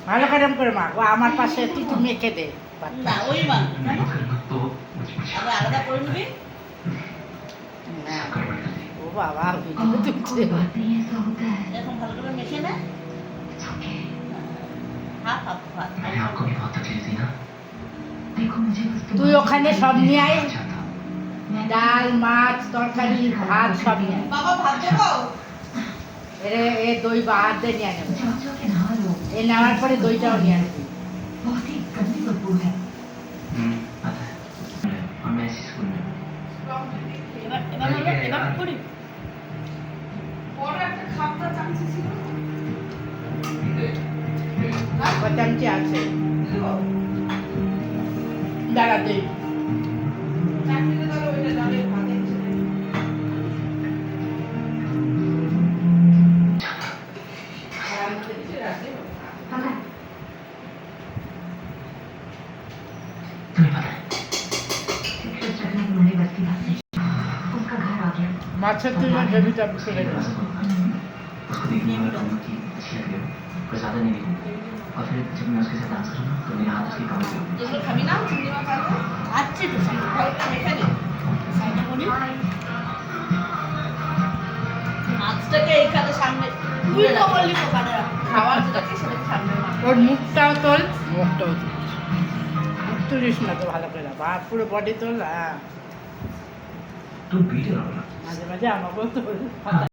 ভালো করে করে মা ও আমার পাশে তুই মেখে দে না ওই মা আবার আলাদা করে নিবি। হ্যাঁ। ও বাবা ভিডিও তুলছে এরকম ভালো করে মেখে নে। Half half half. मैंने आपको भी बहुत तकलीफ दी ना। देखो मुझे बस তুই ওখানে সব নিয়ে আয় ডাল মাছ তরকারি ভাত সব নিয়ে আয় বাবা ভাত দেবো। এ দই বাদ দিয়ে নিয়ে নেবে चाचा के नहा लो। এ নেওয়ার পরে দইটাও নিয়ে আসবি बहुत ही गंदी बदबू है। पता है। और मैं इसी स्कूल में। এবার এবার হলো এবার করি। চামচি আছে দাঁড়া দই तुम्हें पता है। फिक्स रखना तुम्हारी बस की बात नहीं। उसका घर आ गया। মাছের তুলে জমিটা ফেলে দেবে उसको देखने में कहूँगा कि अच्छी लग रही हो पर ज़्यादा नहीं दिखूंगा और फिर जब मैं उसके साथ डांस करूँगा तो मेरा हाथ उसकी कमर पे होगा। এগুলো খাবি না চিংড়ি মাছ আছে আচ্ছা তো ভাতটা মেখে নে সাইডে করি মাছটাকে এইখানে সামনে তুই তো বললি ওখানে খাওয়ার যেটাকে সেটাকে সামনে মাছ ওর মুখটাও তোল মুখটাও তোল মুখ তুলিস না তো ভালো করে বা পুরো বডি তোল হ্যাঁ तुम पीटे रहो ना। মাঝে মাঝে আমাকেও তোল